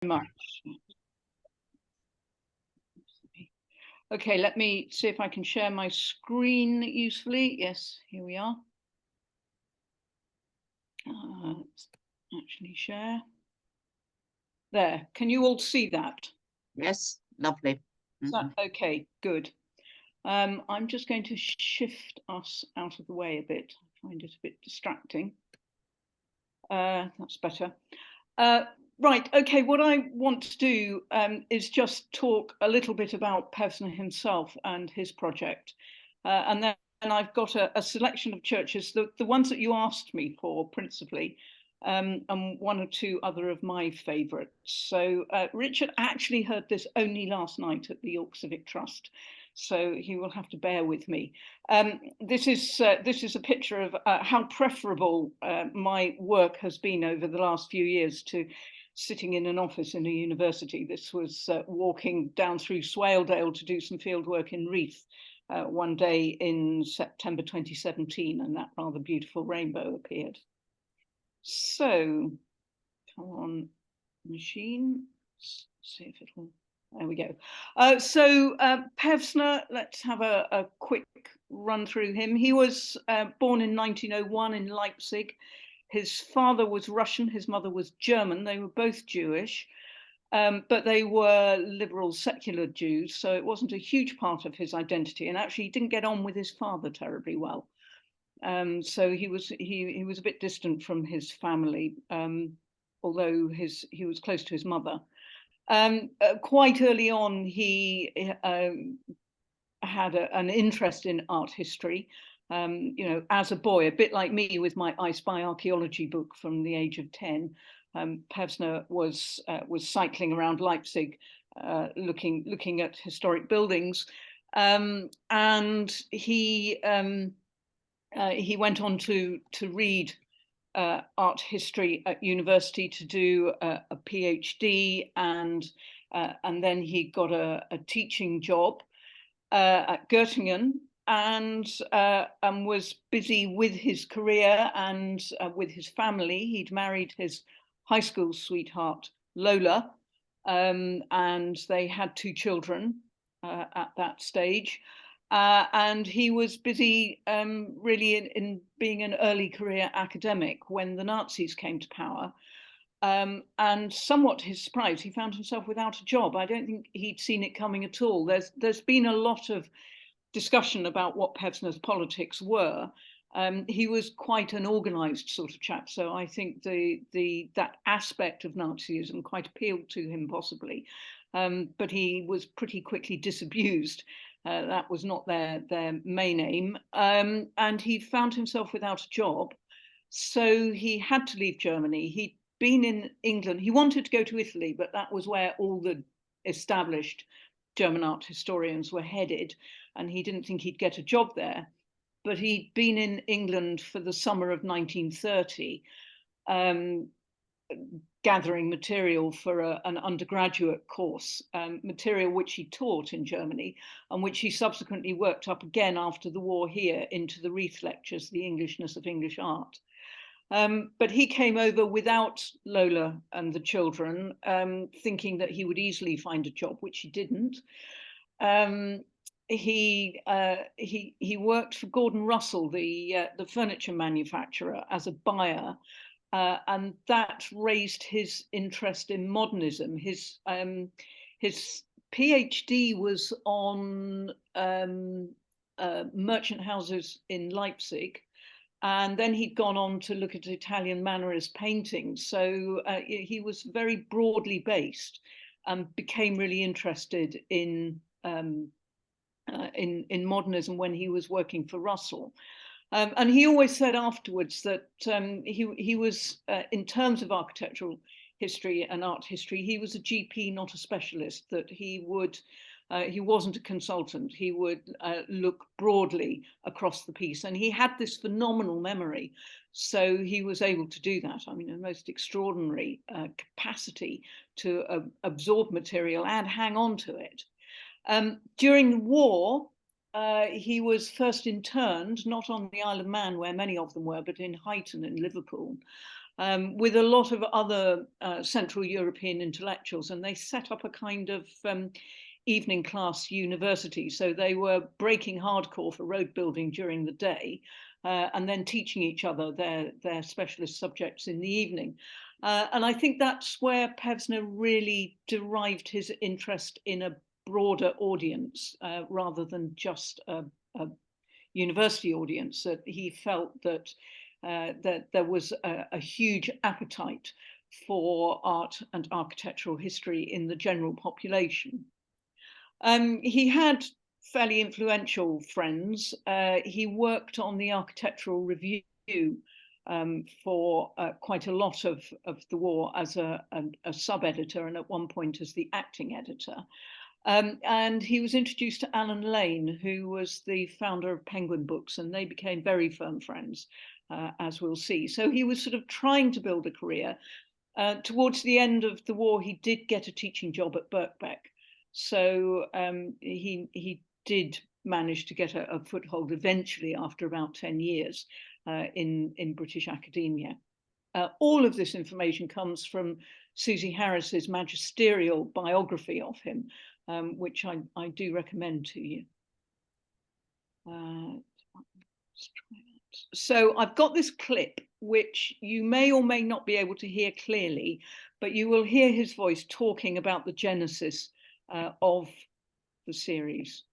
much. Okay, let me see if I can share my screen usefully. Yes, here we are. Let's actually share. There, can you all see that? Yes, lovely. Is that okay? Good. I'm just going to shift us out of the way a bit. I find it a bit distracting. That's better. Right, okay, what I want to do is just talk a little bit about Pevsner himself and his project. And then I've got a selection of churches, the ones that you asked me for principally, and one or two other of my favourites. So Richard actually heard this only last night at the York Civic Trust, so he will have to bear with me. This is a picture of how preferable my work has been over the last few years to sitting in an office in a university. This was walking down through Swaledale to do some field work in Reeth one day in September 2017, and that rather beautiful rainbow appeared. So, come on, machine, let's see if it'll, there we go. Pevsner, let's have a quick run through him. He was born in 1901 in Leipzig. His father was Russian, his mother was German. They were both Jewish, but they were liberal secular Jews, so it wasn't a huge part of his identity, and actually he didn't get on with his father terribly well. So he was a bit distant from his family, although he was close to his mother. Quite early on, he had an interest in art history. You know, as a boy, a bit like me with my I Spy archaeology book from the age of 10. Pevsner was cycling around Leipzig, looking at historic buildings, and he went on to read art history at university, to do a PhD, and then he got a teaching job at Göttingen, and was busy with his career and with his family. He'd married his high school sweetheart Lola, and they had 2 children at that stage. And he was busy really in being an early career academic when the Nazis came to power. And somewhat to his surprise, he found himself without a job. I don't think he'd seen it coming at all. There's been a lot of discussion about what Pevsner's politics were. He was quite an organized sort of chap, so I think that aspect of Nazism quite appealed to him possibly. But he was pretty quickly disabused. That was not their main aim, and he found himself without a job, so he had to leave Germany. He'd been in England. He wanted to go to Italy, but that was where all the established German art historians were headed, and he didn't think he'd get a job there. But he'd been in England for the summer of 1930, gathering material for an undergraduate course, material which he taught in Germany, and which he subsequently worked up again after the war here into the Reeth lectures, The Englishness of English Art. But he came over without Lola and the children, thinking that he would easily find a job, which he didn't. He worked for Gordon Russell, the furniture manufacturer, as a buyer, and that raised his interest in modernism. His PhD was on merchant houses in Leipzig, and then he'd gone on to look at Italian Mannerist paintings. So he was very broadly based, and became really interested in modernism when he was working for Russell. And he always said afterwards that he was, in terms of architectural history and art history, he was a GP, not a specialist, that he wasn't a consultant. He would look broadly across the piece, and he had this phenomenal memory. So he was able to do that. I mean, a most extraordinary capacity to absorb material and hang on to it. During the war, he was first interned, not on the Isle of Man, where many of them were, but in Huyton in Liverpool. with a lot of other Central European intellectuals, and they set up a kind of evening class university. So they were breaking hardcore for road building during the day, and then teaching each other their specialist subjects in the evening. And I think that's where Pevsner really derived his interest in a broader audience, rather than just a university audience. That he felt that that there was a huge appetite for art and architectural history in the general population. He had fairly influential friends. He worked on the Architectural Review for quite a lot of the war as a sub-editor, and at one point as the acting editor. And he was introduced to Alan Lane, who was the founder of Penguin Books, and they became very firm friends, as we'll see. So he was sort of trying to build a career. Towards the end of the war, he did get a teaching job at Birkbeck. So he did manage to get a foothold eventually after about 10 years in British academia. All of this information comes from Susie Harris's magisterial biography of him, which I do recommend to you. So I've got this clip, which you may or may not be able to hear clearly, but you will hear his voice talking about the genesis of the series.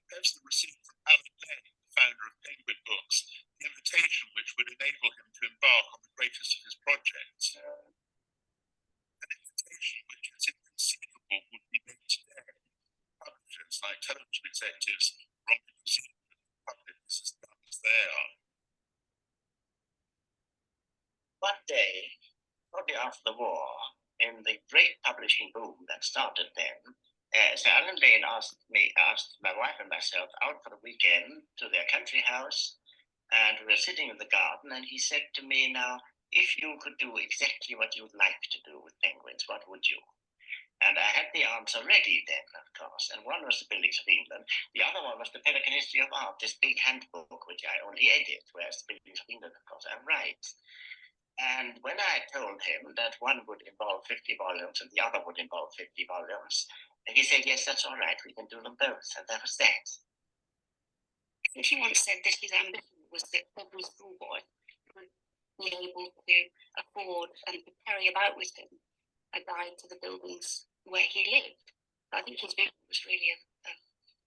Pevsner received from Alan Lane, the founder of Penguin Books, the invitation which would enable him to embark on the greatest of his projects. An invitation which is inconceivable would be made today. Publishers, like television executives, wrongly perceive that the public is as dumb as they are. One day, shortly after the war, in the great publishing boom that started then, Sir Alan Lane asked my wife and myself out for the weekend to their country house, and we were sitting in the garden, and he said to me, "Now, if you could do exactly what you would like to do with penguins, what would you?" And I had the answer ready then, of course. And one was the Buildings of England. The other one was the Pelican History of Art, this big handbook, which I only edit, whereas the Buildings of England, of course, I write. And when I told him that one would involve 50 volumes and the other would involve 50 volumes, he said, "Yes, that's all right, we can do them both." And that was that. I think he once said that his ambition was that every schoolboy would be able to afford and to carry about with him a guide to the buildings where he lived. I think his vision was really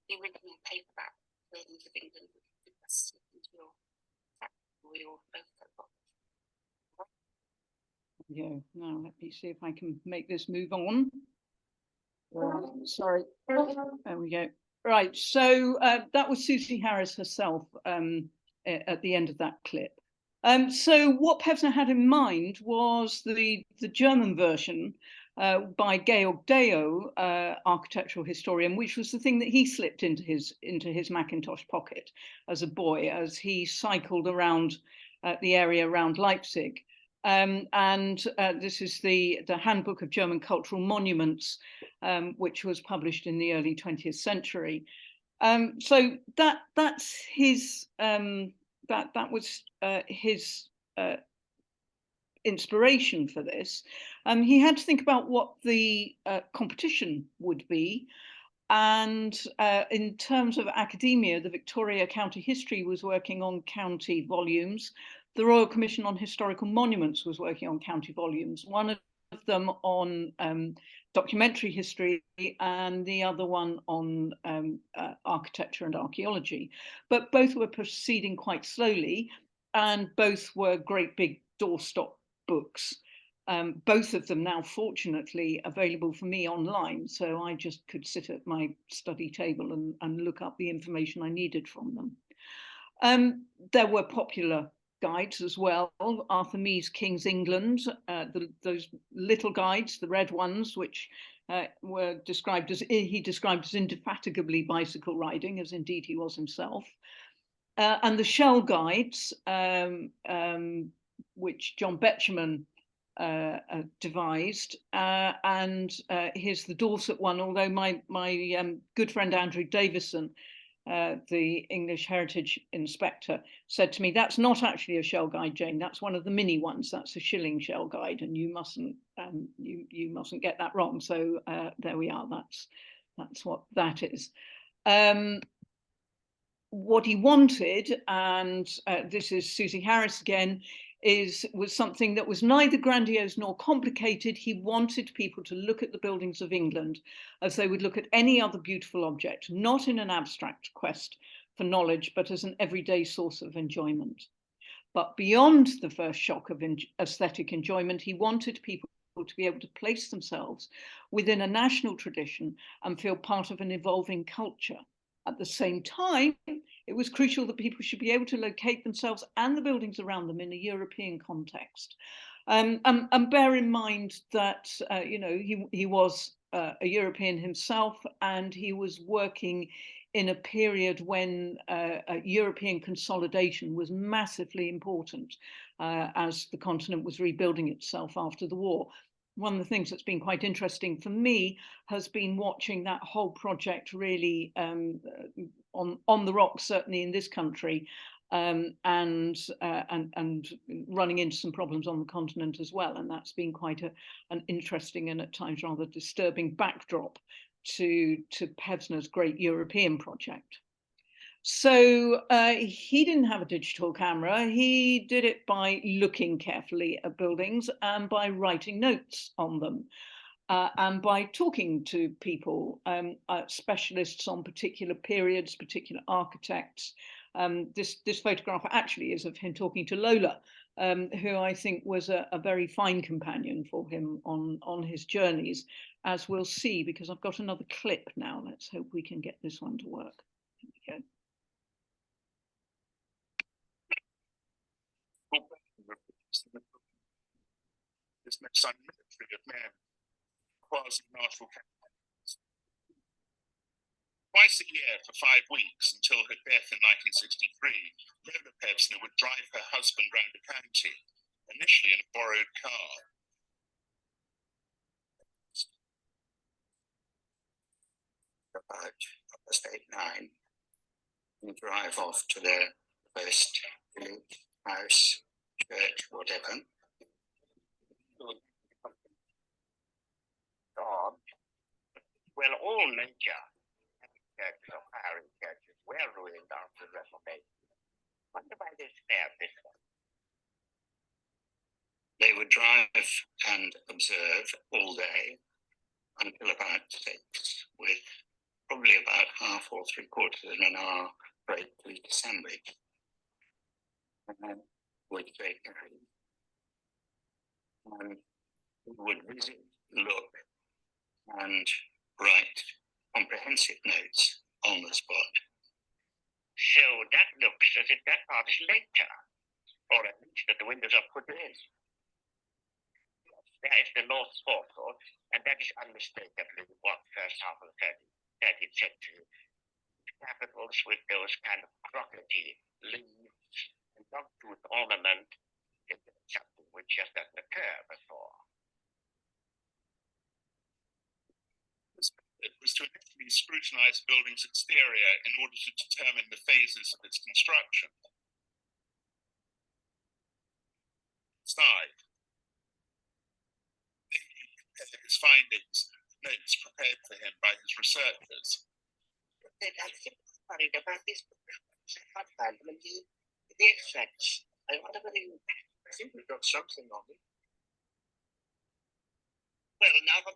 the original paperback Buildings of England, which was we all both got. Yeah, now let me see if I can make this move on. Sorry, there we go. Right, so that was Susie Harris herself at the end of that clip. So what Pevsner had in mind was the German version by Georg Deo, architectural historian, which was the thing that he slipped into his Macintosh pocket as a boy, as he cycled around the area around Leipzig. This is the Handbook of German Cultural Monuments, which was published in the early 20th century. So that's his that was his inspiration for this. He had to think about what the competition would be. And in terms of academia, the Victoria County History was working on county volumes. The Royal Commission on Historical Monuments was working on county volumes, one of them on documentary history and the other one on architecture and archaeology. But both were proceeding quite slowly, and both were great big doorstop books. Both of them now, fortunately, available for me online. So I just could sit at my study table and look up the information I needed from them. There were popular guides as well. Arthur Mee's King's England, those little guides, the red ones, which were described as indefatigably bicycle riding, as indeed he was himself. And the shell guides, which John Betjeman devised, and here's the Dorset one. Although my good friend Andrew Davison, the English Heritage Inspector, said to me, "That's not actually a shell guide, Jane. That's one of the mini ones. That's a shilling shell guide, and you mustn't get that wrong." So there we are. That's what that is. What he wanted, and this is Susie Harris again, was something that was neither grandiose nor complicated. He wanted people to look at the buildings of England as they would look at any other beautiful object, not in an abstract quest for knowledge, but as an everyday source of enjoyment. But beyond the first shock of aesthetic enjoyment, he wanted people to be able to place themselves within a national tradition and feel part of an evolving culture. At the same time, it was crucial that people should be able to locate themselves and the buildings around them in a European context. And bear in mind that he was a European himself, and he was working in a period when European consolidation was massively important as the continent was rebuilding itself after the war. One of the things that's been quite interesting for me has been watching that whole project really on the rocks, certainly in this country, and running into some problems on the continent as well. And that's been quite an interesting and at times rather disturbing backdrop to Pevsner's great European project. So he didn't have a digital camera. He did it by looking carefully at buildings and by writing notes on them, and by talking to people, specialists on particular periods, particular architects. This photograph actually is of him talking to Lola, who I think was a very fine companion for him on his journeys, as we'll see, because I've got another clip now. Let's hope we can get this one to work. Here we go. This most unmilitary of men, quasi-martial campaigns. Twice a year for 5 weeks until her death in 1963, Lola Pevsner would drive her husband round the county, initially in a borrowed car. About 8, 9, and drive off to their first village, house, church, whatever. Well, all major churches or hiring churches were ruined after the Reformation. Wonder why they spared this one. They would drive and observe all day until about 6, with probably about half or 3/4 of an hour break to eat a sandwich, which they carried. And would visit, look, and write comprehensive notes on the spot. So that looks as if that part is later, or at least that the windows are put in. There is the North Forecourt, and that is unmistakably what first half of the 30th century. Capitals with those kind of crockety leaves and dogtooth ornament is something which just doesn't occur before. It was to initially scrutinise a building's exterior in order to determine the phases of its construction. Inside, he compared his findings, notes prepared for him by his researchers. I'm simply worried about these pictures. I can't find them in the extracts. I wonder whether you... I think we've got something on it. Well, now the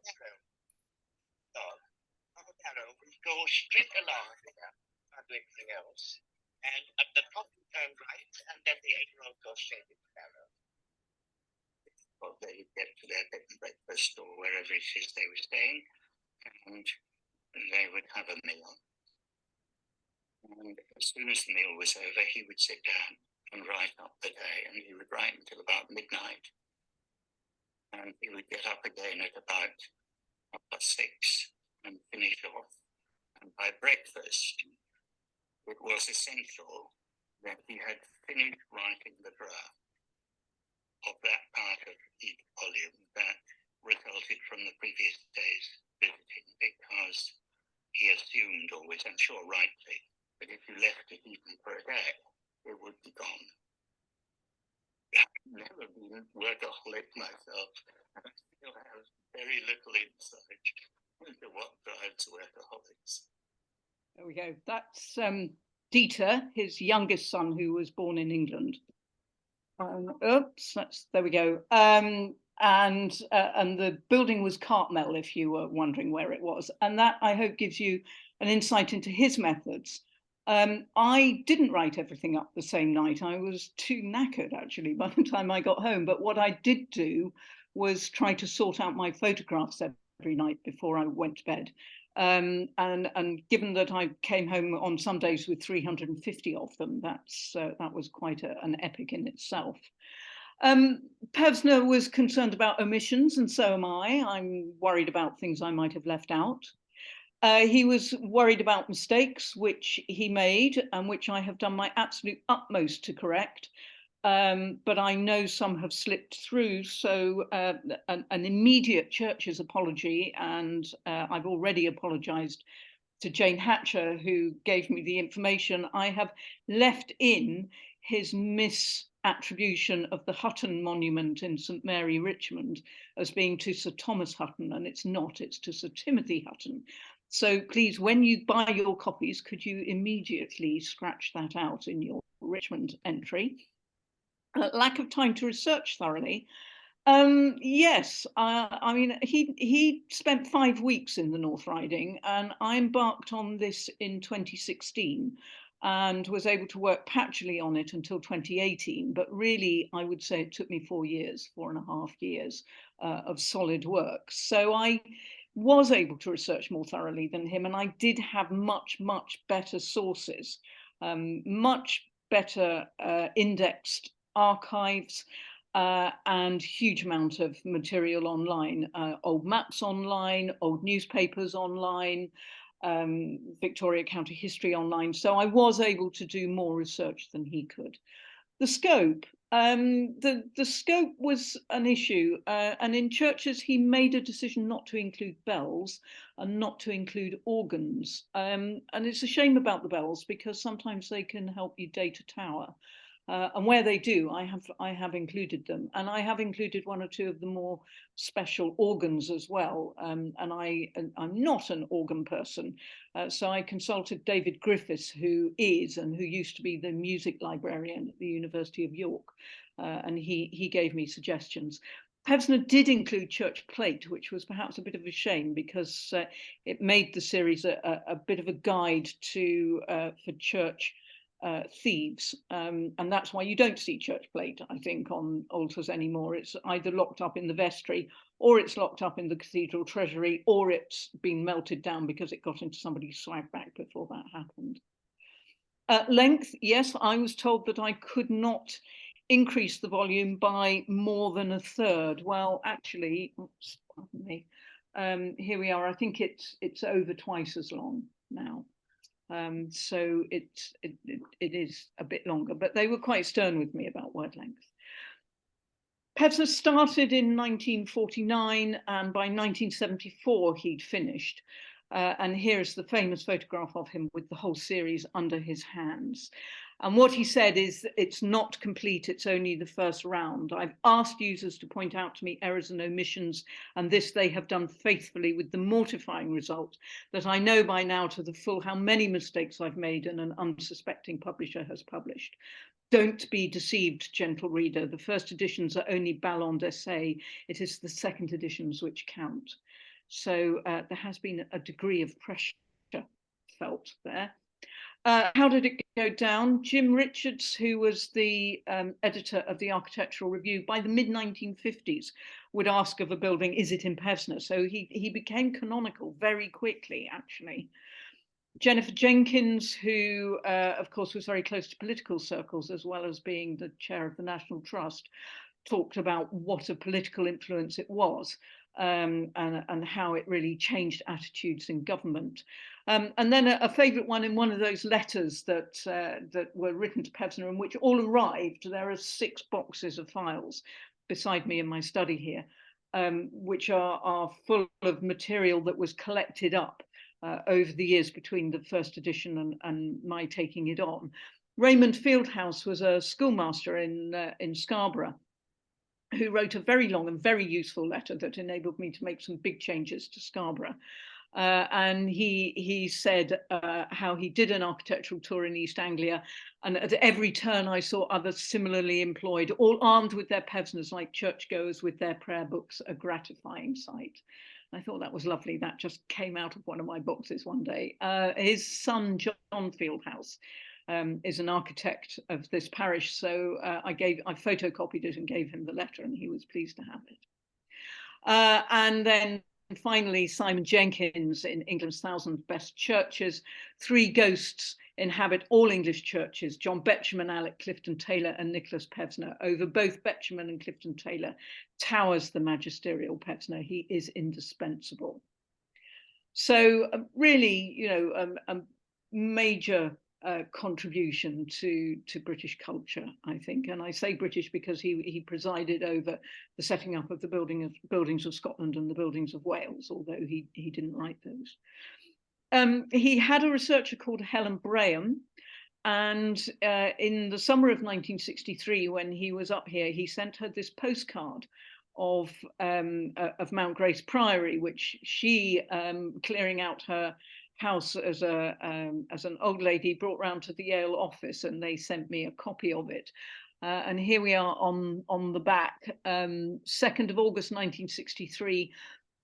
arrow. We go straight along here, not do anything else. And at the top you turn right, and then the arrow goes straight into the arrow. Or they get to their bed and breakfast or wherever it is they were staying, and they would have a meal. And as soon as the meal was over, he would sit down and write up the day, and he would write until about midnight. And he would get up again at about 6 and finish off. And by breakfast, it was essential that he had finished writing the draft of that part of each volume that resulted from the previous day's visiting, because he assumed always, I'm sure rightly, that if you left it even for a day, it would be gone. I've never been workaholic myself, and I still have very little insight into what drives workaholics. There we go. That's Dieter, his youngest son, who was born in England. There we go. And the building was Cartmel, if you were wondering where it was. And that, I hope, gives you an insight into his methods. I didn't write everything up the same night. I was too knackered, actually, by the time I got home. But what I did do was try to sort out my photographs every night before I went to bed. And given that I came home on some days with 350 of them, that was quite an epic in itself. Pevsner was concerned about omissions, and so am I. I'm worried about things I might have left out. He was worried about mistakes which he made and which I have done my absolute utmost to correct. But I know some have slipped through, so an immediate church's apology, and I've already apologised to Jane Hatcher, who gave me the information. I have left in his misattribution of the Hutton monument in St Mary, Richmond, as being to Sir Thomas Hutton, and it's not, it's to Sir Timothy Hutton. So please, when you buy your copies, could you immediately scratch that out in your Richmond entry? Lack of time to research thoroughly. Yes, I mean, he spent 5 weeks in the North Riding, and I embarked on this in 2016 and was able to work patchily on it until 2018. But really, I would say it took me 4.5 years of solid work. So I was able to research more thoroughly than him, and I did have much, much better sources, much better indexed archives, and huge amount of material online, old maps online, old newspapers online, Victoria County history online. So I was able to do more research than he could. The scope. The scope was an issue, and in churches he made a decision not to include bells and not to include organs. And it's a shame about the bells, because sometimes they can help you date a tower. And where they do, I have included them, and I have included 1 or 2 of the more special organs as well. And I'm not an organ person, so I consulted David Griffiths, who is and who used to be the music librarian at the University of York, and he gave me suggestions. Pevsner did include church plate, which was perhaps a bit of a shame, because it made the series a bit of a guide to for church thieves, and that's why you don't see church plate, I think, on altars anymore. It's either locked up in the vestry, or it's locked up in the cathedral treasury, or it's been melted down because it got into somebody's swag bag before that happened. Length, yes, I was told that I could not increase the volume by more than 1/3. Well, actually, oops, pardon me, here we are. I think it's over twice as long now. So it is a bit longer, but they were quite stern with me about word length. Pevsner started in 1949, and by 1974 he'd finished. And here's the famous photograph of him with the whole series under his hands. And what he said is, it's not complete, it's only the first round. I've asked users to point out to me errors and omissions, and this they have done faithfully, with the mortifying result that I know by now to the full how many mistakes I've made and an unsuspecting publisher has published. Don't be deceived, gentle reader. The first editions are only ballon d'essai. It is the second editions which count. So there has been a degree of pressure felt there. How did it go down? Jim Richards, who was the editor of the Architectural Review, by the mid-1950s would ask of a building, is it in Pevsner? So he became canonical very quickly, actually. Jennifer Jenkins, who of course was very close to political circles, as well as being the chair of the National Trust, talked about what a political influence it was, and how it really changed attitudes in government. And then a favourite one in one of those letters that were written to Pevsner, in which all arrived, there are 6 boxes of files. beside me in my study here, which are full of material that was collected up over the years between the first edition and my taking it on. Raymond Fieldhouse was a schoolmaster in Scarborough, who wrote a very long and very useful letter that enabled me to make some big changes to Scarborough. And he said how he did an architectural tour in East Anglia, and at every turn I saw others similarly employed, all armed with their Pevsners like churchgoers with their prayer books, a gratifying sight. I thought that was lovely. That just came out of one of my boxes one day. His son, John Fieldhouse, is an architect of this parish. So I photocopied it and gave him the letter, and he was pleased to have it. And then finally, Simon Jenkins in England's 1,000 Best Churches. 3 ghosts inhabit all English churches: John Betjeman, Alec Clifton Taylor, and Nicholas Pevsner. Over both Betjeman and Clifton Taylor towers the magisterial Pevsner. He is indispensable. So really, you know, a major contribution to British culture, I think. And I say British because he presided over the setting up of the buildings of Scotland and the buildings of Wales, although he didn't write those. He had a researcher called Helen Braham, and in the summer of 1963, when he was up here, he sent her this postcard of Mount Grace Priory, which she, clearing out her house as an old lady, brought round to the Yale office, and they sent me a copy of it. And here we are on the back, 2nd of August 1963.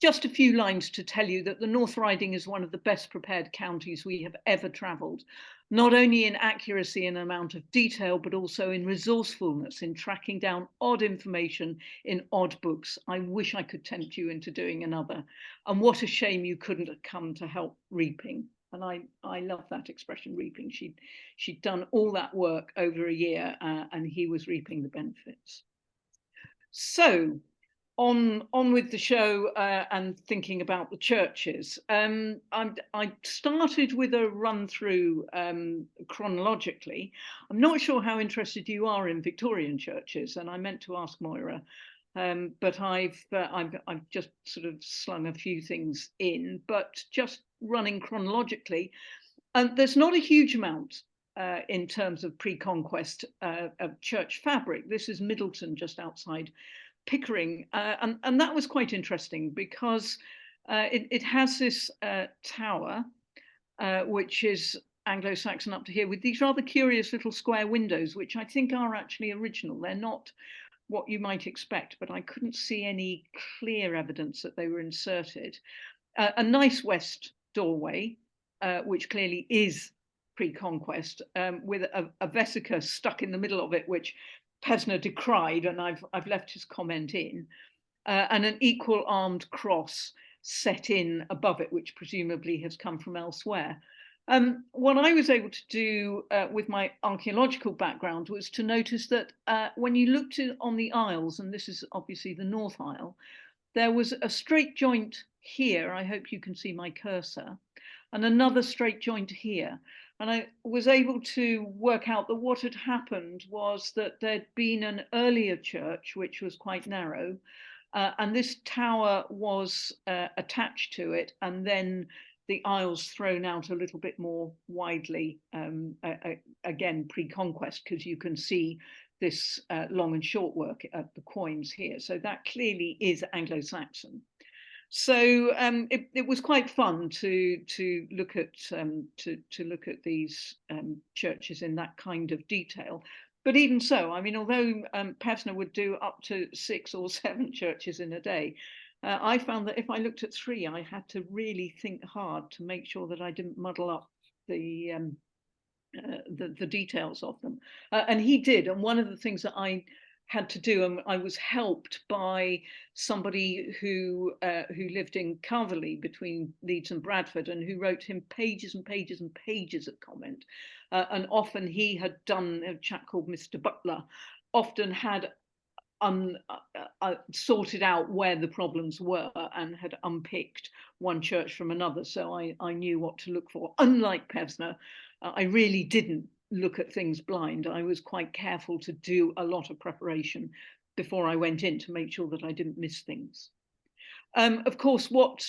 Just a few lines to tell you that the North Riding is one of the best prepared counties we have ever travelled, not only in accuracy and amount of detail, but also in resourcefulness in tracking down odd information in odd books. I wish I could tempt you into doing another. And what a shame you couldn't have come to help reaping. And I love that expression, reaping. She'd done all that work over a year, and he was reaping the benefits. So on with the show and thinking about the churches. I started with a run through chronologically. I'm not sure how interested you are in Victorian churches, and I meant to ask Moira, but I've just sort of slung a few things in. But just running chronologically, there's not a huge amount in terms of pre-conquest of church fabric. This is Middleton, just outside Pickering, and that was quite interesting because it has this tower, which is Anglo-Saxon up to here, with these rather curious little square windows, which I think are actually original. They're not what you might expect, but I couldn't see any clear evidence that they were inserted. A nice west doorway, which clearly is pre-conquest, with a vesica stuck in the middle of it, which Pevsner decried, and I've left his comment in, and an equal armed cross set in above it, which presumably has come from elsewhere. What I was able to do with my archaeological background was to notice that when you looked on the aisles, and this is obviously the north aisle, there was a straight joint here. I hope you can see my cursor, and another straight joint here. And I was able to work out that what had happened was that there'd been an earlier church, which was quite narrow, and this tower was attached to it, and then the aisles thrown out a little bit more widely, again, pre-conquest, because you can see this long and short work at the coins here. So that clearly is Anglo-Saxon. So it was quite fun to look at these churches in that kind of detail. But even so, I mean, although Pevsner would do up to 6 or 7 churches in a day, I found that if I looked at 3, I had to really think hard to make sure that I didn't muddle up the details of them. And he did. And one of the things that I had to do, and I was helped by somebody who lived in Carverley between Leeds and Bradford, and who wrote him pages and pages and pages of comment. And often he had done, a chap called Mr. Butler, often had sorted out where the problems were and had unpicked one church from another. So I knew what to look for. Unlike Pevsner, I really didn't look at things blind. I was quite careful to do a lot of preparation before I went in to make sure that I didn't miss things. Of course, what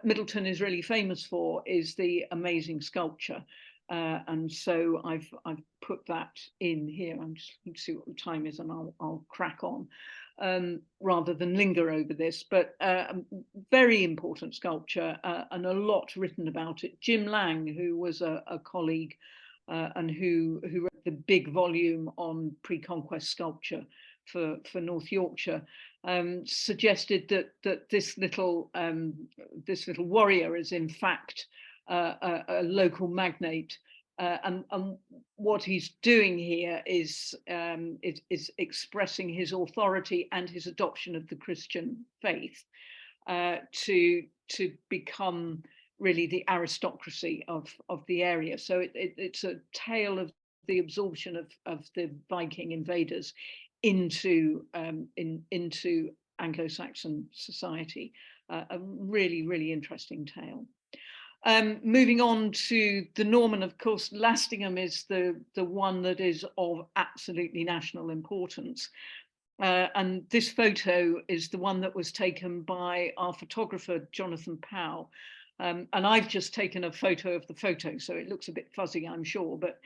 Middleton is really famous for is the amazing sculpture. And so I've put that in here. I'm just going to see what the time is, and I'll crack on rather than linger over this. But very important sculpture, and a lot written about it. Jim Lang, who was a colleague and who wrote the big volume on pre-conquest sculpture for North Yorkshire, suggested that this little warrior is in fact a local magnate, and what he's doing here is expressing his authority and his adoption of the Christian faith to become really the aristocracy of the area. So it's a tale of the absorption of the Viking invaders into Anglo-Saxon society. A really interesting tale. Moving on to the Norman, of course, Lastingham is the one that is of absolutely national importance. And this photo is the one that was taken by our photographer, Jonathan Powell. And I've just taken a photo of the photo, so it looks a bit fuzzy, I'm sure, but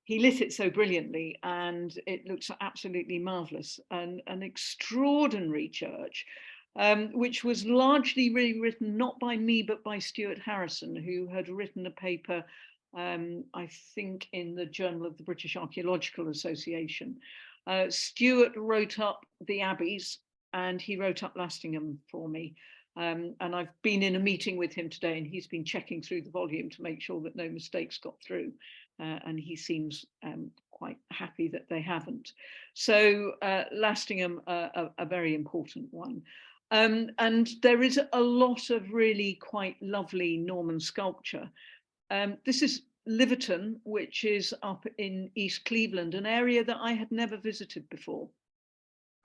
he lit it so brilliantly and it looks absolutely marvellous. And an extraordinary church, which was largely rewritten not by me, but by Stuart Harrison, who had written a paper, I think in the Journal of the British Archaeological Association. Stuart wrote up the abbeys and he wrote up Lastingham for me. And I've been in a meeting with him today and he's been checking through the volume to make sure that no mistakes got through. And he seems quite happy that they haven't. So Lastingham, a very important one. And there is a lot of really quite lovely Norman sculpture. This is Liverton, which is up in East Cleveland, an area that I had never visited before.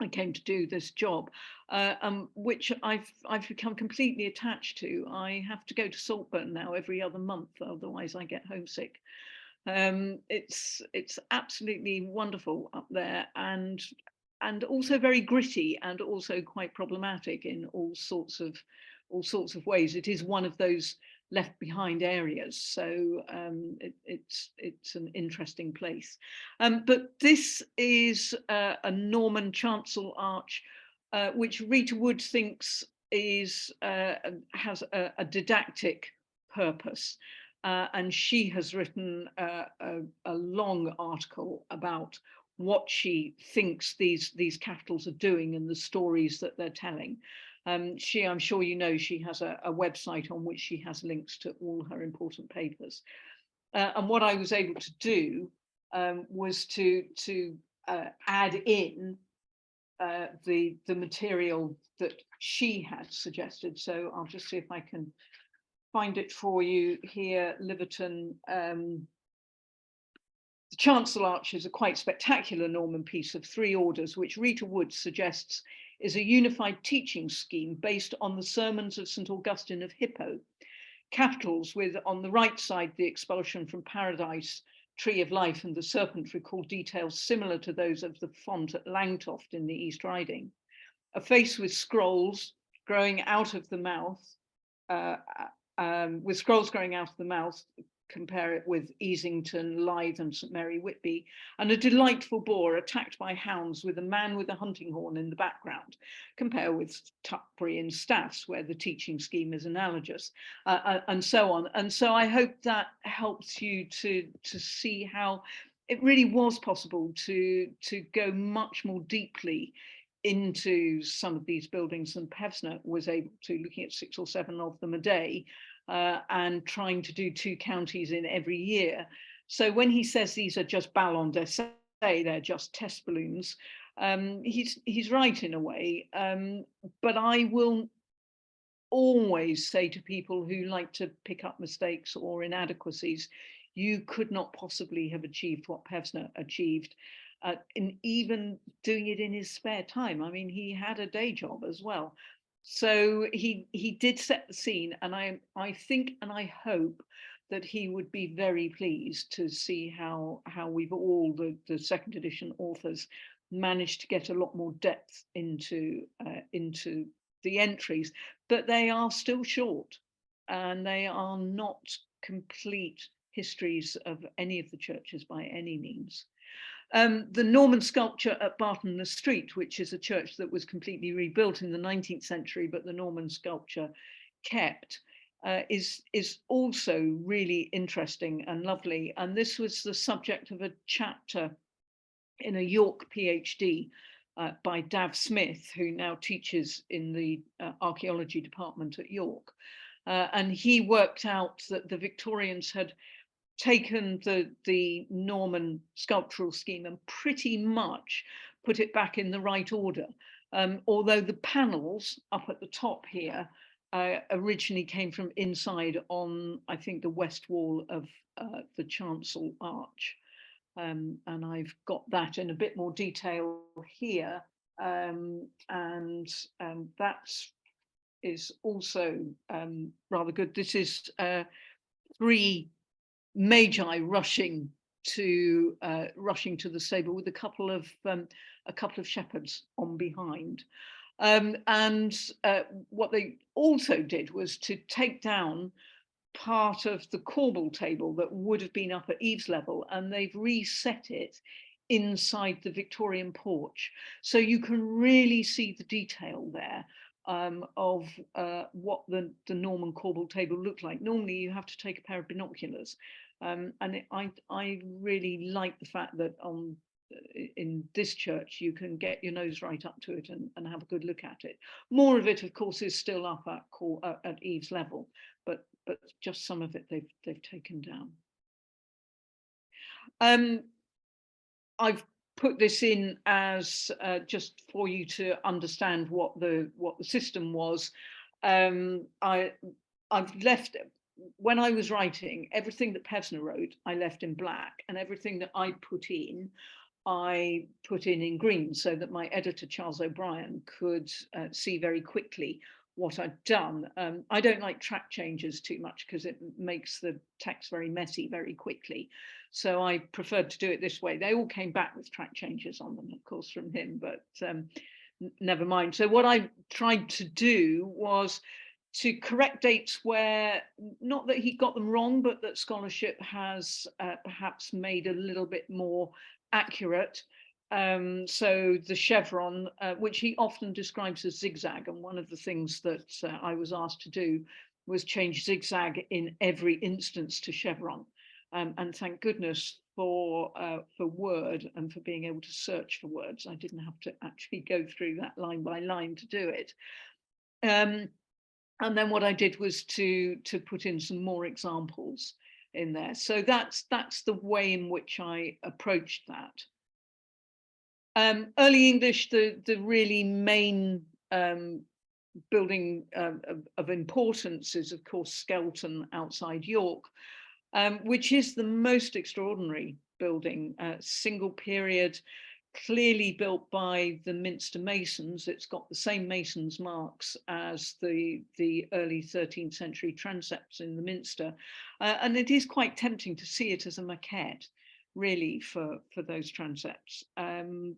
I came to do this job, which I've become completely attached to. I have to go to Saltburn now every other month, otherwise I get homesick. It's absolutely wonderful up there, and also very gritty and also quite problematic in all sorts of ways. It is one of those left behind areas, so it's an interesting place. But this is a Norman chancel arch, which Rita Wood thinks has a didactic purpose. And she has written a long article about what she thinks these capitals are doing and the stories that they're telling. I'm sure you know, she has a website on which she has links to all her important papers. And what I was able to do was to add in the material that she had suggested. So I'll just see if I can find it for you here. Liverton. The chancel arch is a quite spectacular Norman piece of 3 orders, which Rita Wood suggests is a unified teaching scheme based on the sermons of St. Augustine of Hippo. Capitals with, on the right side, the expulsion from paradise, tree of life, and the serpent recall details similar to those of the font at Langtoft in the East Riding. A face with scrolls growing out of the mouth, compare it with Easington, Lythe and St Mary Whitby, and a delightful boar attacked by hounds with a man with a hunting horn in the background, compare with Tutbury and Staffs, where the teaching scheme is analogous, and so on. And so I hope that helps you to see how it really was possible to go much more deeply into some of these buildings than Pevsner was able to, looking at 6 or 7 of them a day, and trying to do 2 counties in every year. So when he says these are just ballons d'essai, they're just test balloons, he's right in a way. But I will always say to people who like to pick up mistakes or inadequacies, you could not possibly have achieved what Pevsner achieved, in even doing it in his spare time. I mean, he had a day job as well. So he did set the scene, and I think and I hope that he would be very pleased to see how we've all, the 2nd edition authors, managed to get a lot more depth into the entries, but they are still short, and they are not complete histories of any of the churches by any means. The Norman sculpture at Barton-le-Street, which is a church that was completely rebuilt in the 19th century, but the Norman sculpture kept, is also really interesting and lovely. And this was the subject of a chapter in a York PhD by Dav Smith, who now teaches in the archaeology department at York. And he worked out that the Victorians had taken the Norman sculptural scheme and pretty much put it back in the right order. Although the panels up at the top here originally came from inside on, I think, the west wall of the chancel arch. And I've got that in a bit more detail here. And that is also rather good. This is 3 magi rushing to the stable with a couple of shepherds on behind. And what they also did was to take down part of the corbel table that would have been up at eaves level, and they've reset it inside the Victorian porch. So you can really see the detail there of what the Norman corbel table looked like. Normally you have to take a pair of binoculars. And I really like the fact that in this church you can get your nose right up to it and have a good look at it. More of it, of course, is still up at eaves level, but just some of it they've taken down. I've put this in as just for you to understand what the system was. I've left, when I was writing, everything that Pevsner wrote I left in black, and everything that I put in green, so that my editor Charles O'Brien could see very quickly what I'd done. I don't like track changes too much because it makes the text very messy very quickly. So I preferred to do it this way. They all came back with track changes on them, of course, from him, but never mind. So what I tried to do was to correct dates where, not that he got them wrong, but that scholarship has perhaps made a little bit more accurate. So the chevron, which he often describes as zigzag, and one of the things that I was asked to do was change zigzag in every instance to chevron. And thank goodness for Word and for being able to search for words. I didn't have to actually go through that line by line to do it. And then what I did was to put in some more examples in there. So that's the way in which I approached that. Early English, the really main building of importance is, of course, Skelton outside York, which is the most extraordinary building, single period, clearly built by the Minster masons. It's got the same masons marks as the early 13th century transepts in the Minster, and it is quite tempting to see it as a maquette, really, for those transepts. I'm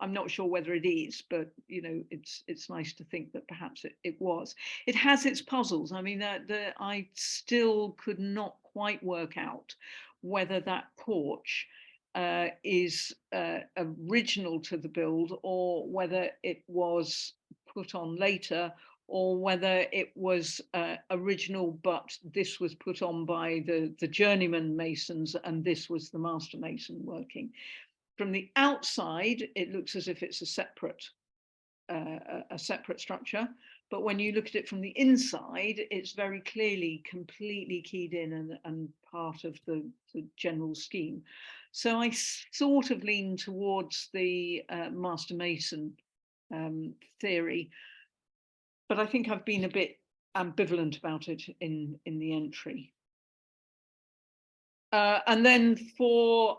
not sure whether it is, but you know, it's nice to think that perhaps it was. It has its puzzles. I mean, I still could not quite work out whether that porch is original to the build, or whether it was put on later, or whether it was original, but this was put on by the journeyman masons and this was the master mason working. From the outside, it looks as if it's a separate structure, but when you look at it from the inside, it's very clearly completely keyed in and part of the general scheme. So I sort of lean towards the master mason theory, but I think I've been a bit ambivalent about it in the entry. And then for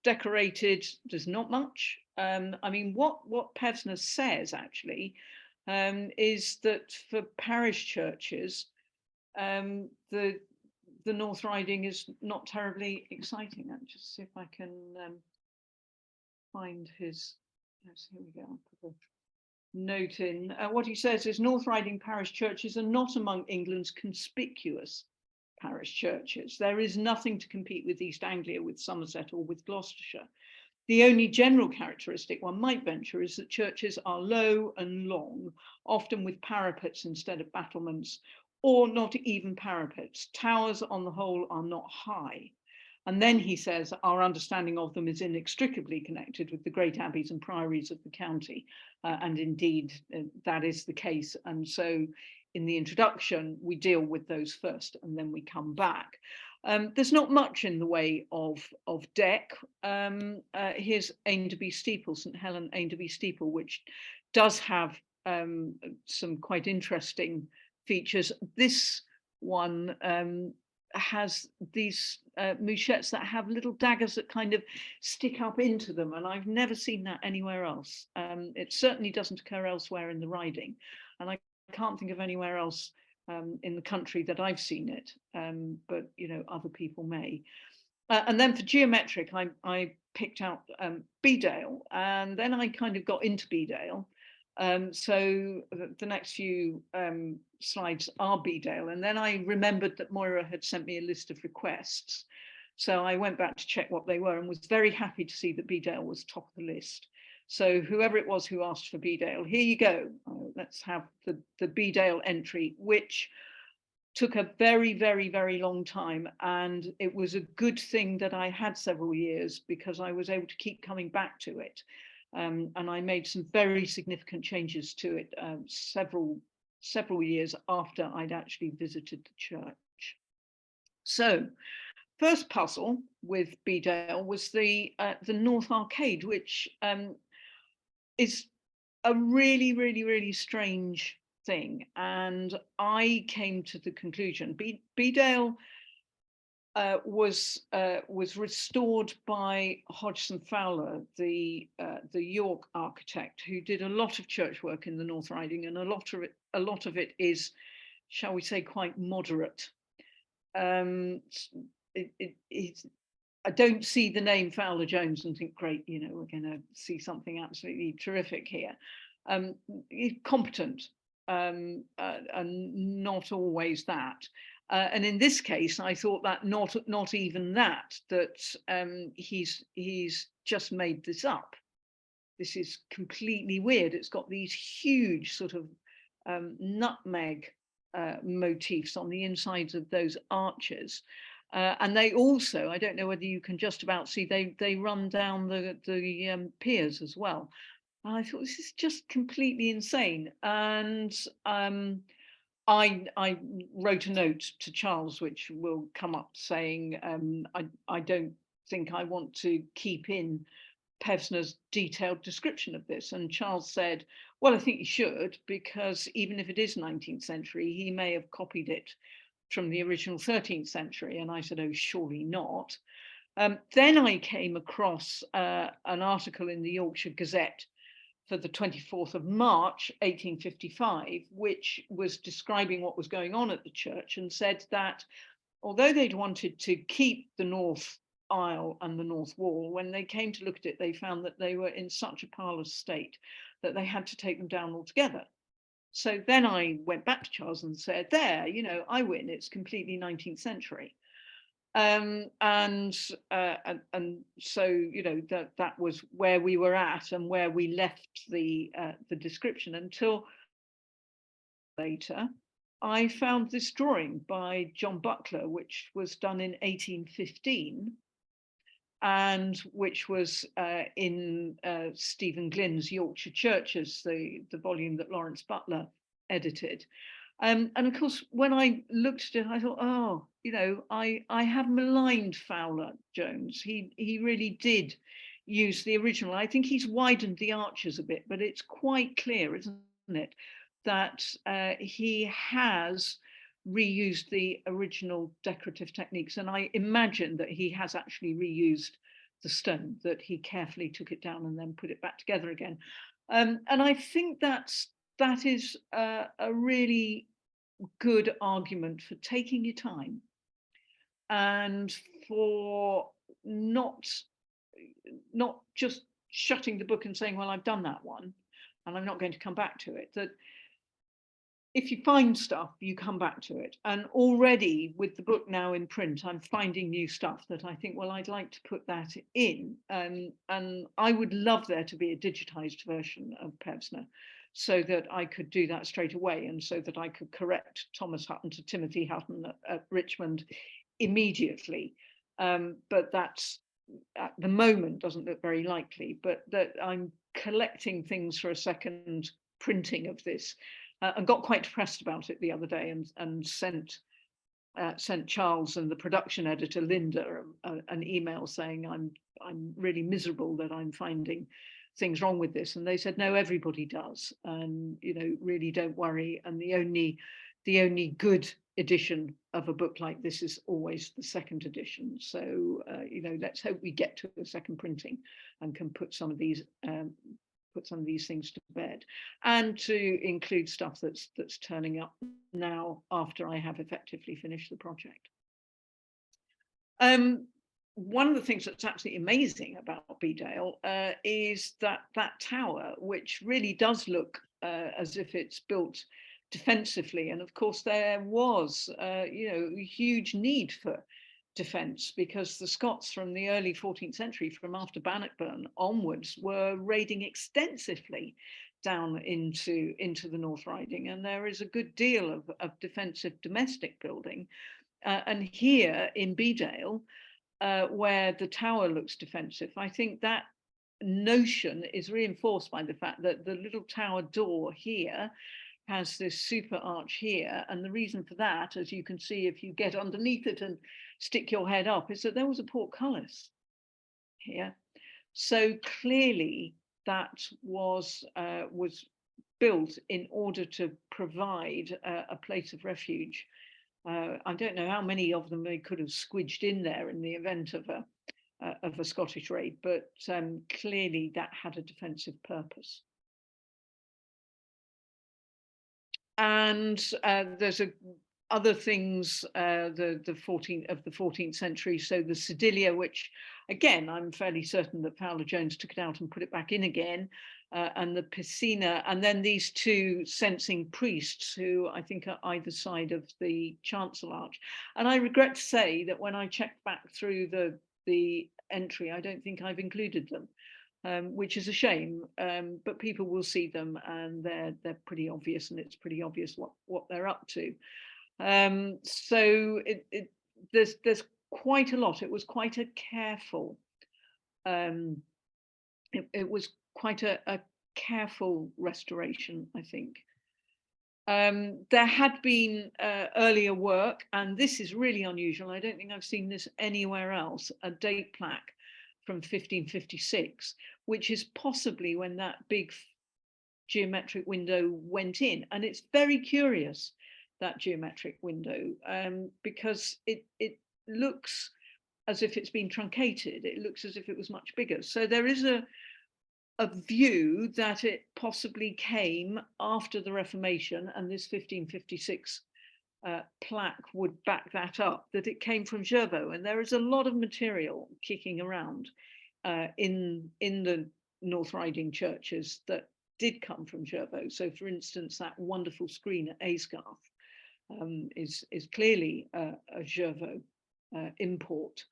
decorated, there's not much. I mean, what Pevsner says actually is that for parish churches, the North Riding is not terribly exciting. Let me just see if I can find his Yes, here we go. I'll put a note in. What he says is North Riding parish churches are not among England's conspicuous parish churches. There is nothing to compete with East Anglia, with Somerset, or with Gloucestershire. The only general characteristic one might venture is that churches are low and long, often with parapets instead of battlements, or not even parapets. Towers on the whole are not high. And then he says our understanding of them is inextricably connected with the great abbeys and priories of the county. And indeed, that is the case. And so in the introduction, we deal with those first and then we come back. There's not much in the way of deck. Here's Ainderby Steeple, St Helen Ainderby Steeple, which does have some quite interesting features. This one has these mouchettes that have little daggers that kind of stick up into them, and I've never seen that anywhere else. It certainly doesn't occur elsewhere in the riding, and I can't think of anywhere else in the country that I've seen it, but you know, other people may. And then for geometric, I picked out Bedale, and then I kind of got into Bedale. So the next few slides are Bedale, and then I remembered that Moira had sent me a list of requests. So I went back to check what they were and was very happy to see that Bedale was top of the list. So whoever it was who asked for Bedale, here you go. Let's have the Bedale entry, which took a very, very, very long time. And it was a good thing that I had several years because I was able to keep coming back to it. And I made some very significant changes to it several years after I'd actually visited the church. So first puzzle with Bedale was the North Arcade, which is a really, really, really strange thing. And I came to the conclusion, Bedale was restored by Hodgson Fowler, the York architect, who did a lot of church work in the North Riding, and a lot of it is, shall we say, quite moderate. I don't see the name Fowler Jones and think, great, you know, we're going to see something absolutely terrific here. Competent, and not always that. And in this case, I thought that not even that he's just made this up. This is completely weird. It's got these huge sort of nutmeg motifs on the insides of those arches. And they also, I don't know whether you can just about see, they run down the piers as well. And I thought, this is just completely insane. And I wrote a note to Charles, which will come up, saying I don't think I want to keep in Pevsner's detailed description of this. And Charles said, well, I think you should, because even if it is 19th century, he may have copied it from the original 13th century. And I said, oh, surely not. Then I came across an article in the Yorkshire Gazette for the 24th of March, 1855, which was describing what was going on at the church, and said that although they'd wanted to keep the north aisle and the north wall, when they came to look at it, they found that they were in such a parlous state that they had to take them down altogether. So then I went back to Charles and said, there, you know, I win, it's completely 19th century. And so, you know, that was where we were at and where we left the description, until later I found this drawing by John Buckler, which was done in 1815 and which was in Stephen Glynn's Yorkshire Churches, the volume that Lawrence Butler edited. And of course, when I looked at it, I thought, oh, you know, I have maligned Fowler Jones. He really did use the original. I think he's widened the arches a bit, but it's quite clear, isn't it, that he has reused the original decorative techniques. And I imagine that he has actually reused the stone, that he carefully took it down and then put it back together again. And I think that is a really good argument for taking your time and for not just shutting the book and saying, well, I've done that one and I'm not going to come back to it. That if you find stuff, you come back to it. And already with the book now in print, I'm finding new stuff that I think, well, I'd like to put that in. And I would love there to be a digitized version of Pevsner so that I could do that straight away, and so that I could correct Thomas Hutton to Timothy Hutton at Richmond immediately. But that's, at the moment, doesn't look very likely, but that I'm collecting things for a second printing of this. And got quite depressed about it the other day, and sent Charles and the production editor Linda an email saying I'm really miserable that I'm finding things wrong with this, and they said no, everybody does, and really don't worry, and the only good edition of a book like this is always the second edition. So let's hope we get to the second printing and can put some of these things to bed, and to include stuff that's turning up now after I have effectively finished the project. One of the things that's absolutely amazing about Bedale is that tower, which really does look as if it's built defensively, and of course there was a huge need for defence, because the Scots from the early 14th century, from after Bannockburn onwards, were raiding extensively down into the North Riding, and there is a good deal of defensive domestic building. And here in Bedale, where the tower looks defensive, I think that notion is reinforced by the fact that the little tower door here has this super arch here, and the reason for that, as you can see if you get underneath it and stick your head up, is that there was a portcullis here. So clearly that was built in order to provide a place of refuge. I don't know how many of them they could have squidged in there in the event of a Scottish raid, but clearly that had a defensive purpose. And there's other things, the 14th century. So the sedilia, which again, I'm fairly certain that Fowler Jones took it out and put it back in again, and the piscina, and then these two censing priests who I think are either side of the chancel arch. And I regret to say that when I checked back through the entry, I don't think I've included them. Which is a shame, but people will see them, and they're pretty obvious, and it's pretty obvious what they're up to. So there's quite a lot. It was quite a careful. It was quite a careful restoration, I think. There had been earlier work, and this is really unusual. I don't think I've seen this anywhere else. A date plaque from 1556, which is possibly when that big geometric window went in. And it's very curious, that geometric window, because it looks as if it's been truncated. It looks as if it was much bigger. So there is a view that it possibly came after the Reformation, and this 1556 plaque would back that up, that it came from Grenville. And there is a lot of material kicking around in the North Riding churches that did come from Grenville. So for instance, that wonderful screen at Aysgarth is clearly a Grenville import.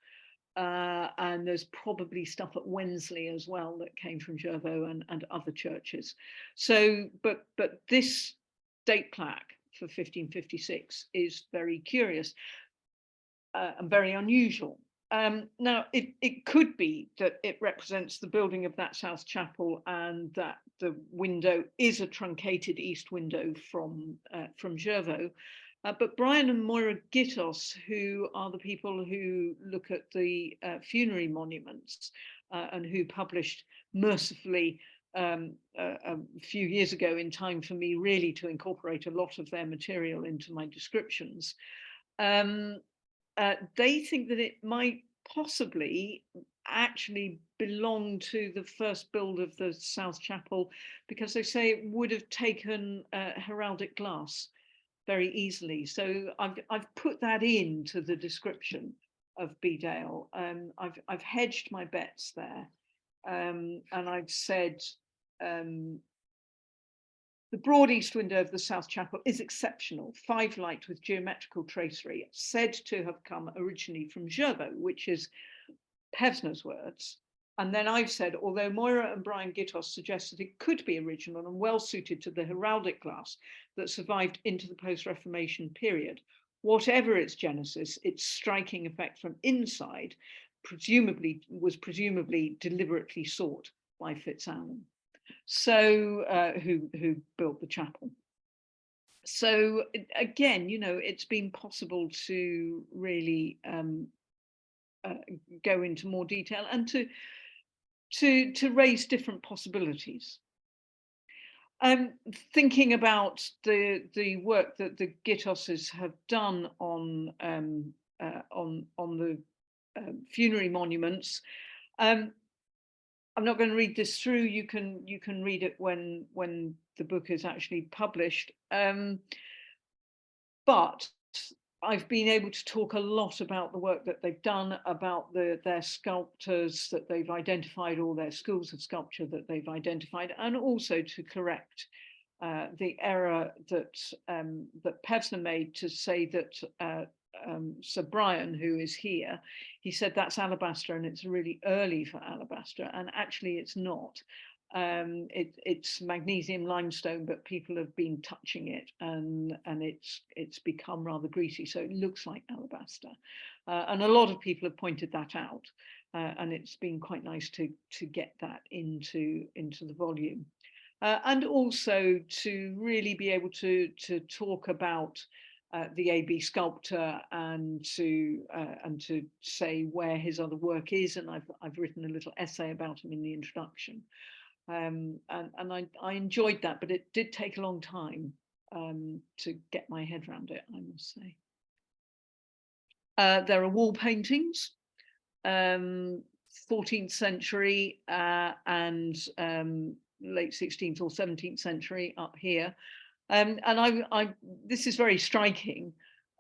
And there's probably stuff at Wensley as well that came from Grenville and other churches. So, but this date plaque for 1556 is very curious and very unusual. Now, it could be that it represents the building of that South Chapel, and that the window is a truncated east window from Grenville. But Brian and Moira Gittos, who are the people who look at the funerary monuments and who published mercifully a few years ago, in time for me really to incorporate a lot of their material into my descriptions, they think that it might possibly actually belong to the first build of the South Chapel, because they say it would have taken heraldic glass very easily. So I've put that into the description of Bedale. I've hedged my bets there. and I've said the broad east window of the South Chapel is exceptional, 5-light with geometrical tracery, said to have come originally from Grenville, which is Pevsner's words. And then I've said, although Moira and Brian Gittos suggest that it could be original and well suited to the heraldic glass that survived into the post-Reformation period, whatever its genesis, its striking effect from inside was presumably deliberately sought by Fitzalan, so who built the chapel. So again, you know, it's been possible to really go into more detail and to raise different possibilities. Thinking about the work that the Gittoses have done on the funerary monuments, I'm not going to read this through. You can read it when the book is actually published. But I've been able to talk a lot about the work that they've done, about their sculptors that they've identified, or their schools of sculpture that they've identified, and also to correct the error that that Pevsner made to say that Sir Brian, who is here, he said that's alabaster and it's really early for alabaster, and actually it's not. It's magnesium limestone, but people have been touching it and it's become rather greasy, so it looks like alabaster, and a lot of people have pointed that out, and it's been quite nice to get that into the volume, and also to really be able to talk about the AB sculptor and to say where his other work is, and I've written a little essay about him in the introduction. And I enjoyed that, but it did take a long time to get my head around it, I must say. There are wall paintings, 14th century and late 16th or 17th century up here. And this is very striking.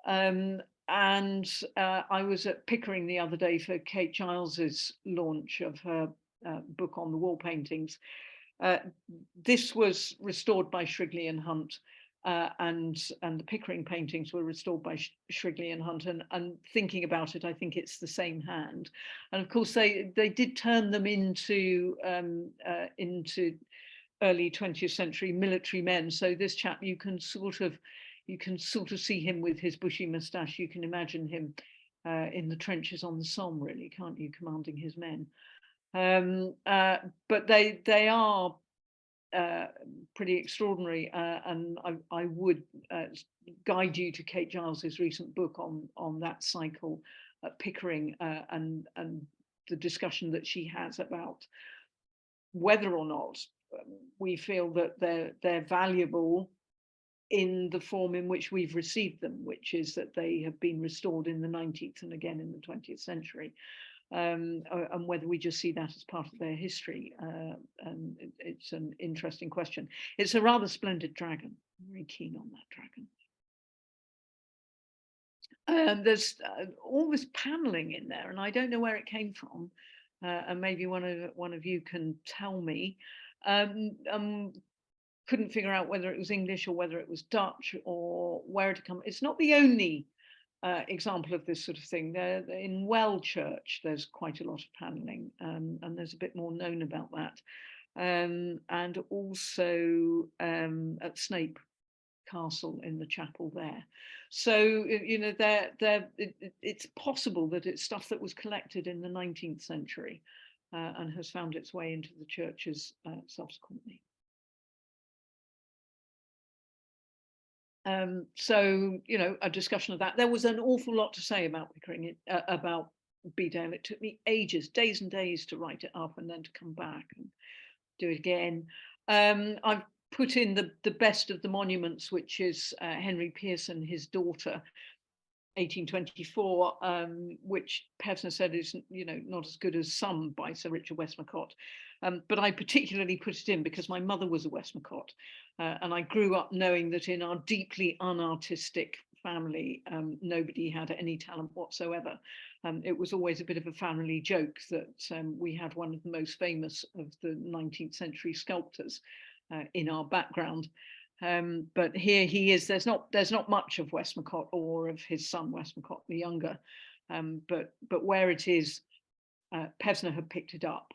And I was at Pickering the other day for Kate Giles's launch of her book on the wall paintings. This was restored by Shrigley and Hunt, and the Pickering paintings were restored by Shrigley and Hunt. And thinking about it, I think it's the same hand. And of course, they did turn them into early 20th century military men. So this chap, you can sort of see him with his bushy moustache. You can imagine him in the trenches on the Somme, really, can't you, commanding his men? But they are pretty extraordinary, and I would guide you to Kate Giles's recent book on that cycle at Pickering, and the discussion that she has about whether or not we feel that they're valuable in the form in which we've received them, which is that they have been restored in the 19th and again in the 20th century. And whether we just see that as part of their history. And it's an interesting question. It's a rather splendid dragon. I'm very keen on that dragon. There's all this paneling in there, and I don't know where it came from. And maybe one of you can tell me. Couldn't figure out whether it was English or whether it was Dutch or where it come. It's not the only example of this sort of thing. There in Well Church, there's quite a lot of paneling, and there's a bit more known about that. And also at Snape Castle in the chapel there. So you know, it's possible that it's stuff that was collected in the 19th century and has found its way into the churches subsequently. So, you know, a discussion of that. There was an awful lot to say about Pickering, about Bedale. It took me ages, days and days to write it up and then to come back and do it again. I've put in the best of the monuments, which is Henry Pearson, his daughter, 1824, which Pevsner said is, you know, not as good as some by Sir Richard Westmacott. But I particularly put it in because my mother was a Westmacott, and I grew up knowing that in our deeply unartistic family, nobody had any talent whatsoever. It was always a bit of a family joke that we had one of the most famous of the 19th century sculptors in our background. But here he is. There's not much of Westmacott or of his son Westmacott the younger, but where it is, Pevsner had picked it up.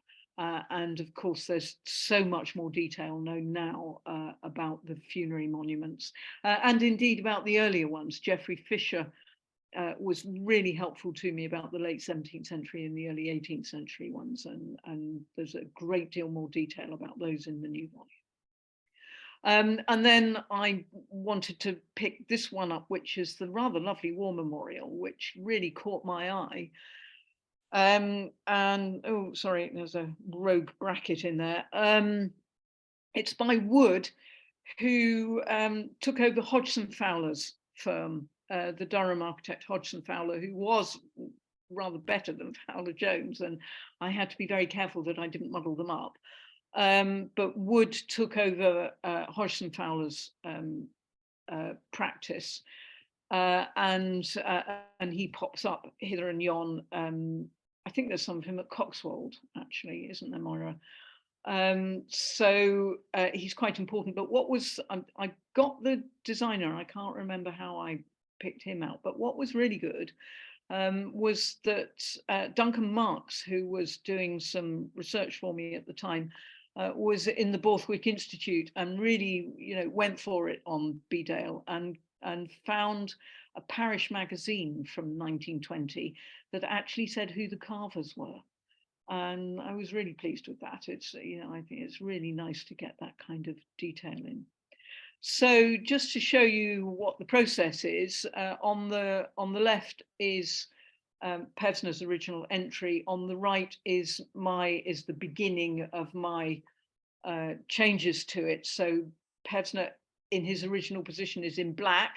And of course, there's so much more detail known now about the funerary monuments and indeed about the earlier ones. Geoffrey Fisher was really helpful to me about the late 17th century and the early 18th century ones. And there's a great deal more detail about those in the new volume. And then I wanted to pick this one up, which is the rather lovely War Memorial, which really caught my eye. And oh, sorry, there's a rogue bracket in there. It's by Wood, who took over Hodgson Fowler's firm, the Durham architect Hodgson Fowler, who was rather better than Fowler Jones, and I had to be very careful that I didn't muddle them up. But Wood took over Hodgson Fowler's practice, and he pops up hither and yon. I think there's some of him at Coxwold, actually, isn't there, Moira? So he's quite important. But what was, I got the designer, I can't remember how I picked him out, but what was really good was that Duncan Marks, who was doing some research for me at the time, was in the Borthwick Institute and really, went for it on Bedale and found a parish magazine from 1920 that actually said who the carvers were. And I was really pleased with that. It's, I think it's really nice to get that kind of detail in. So just to show you what the process is, on the left is Pevsner's original entry. On the right is the beginning of my changes to it. So Pevsner in his original position is in black.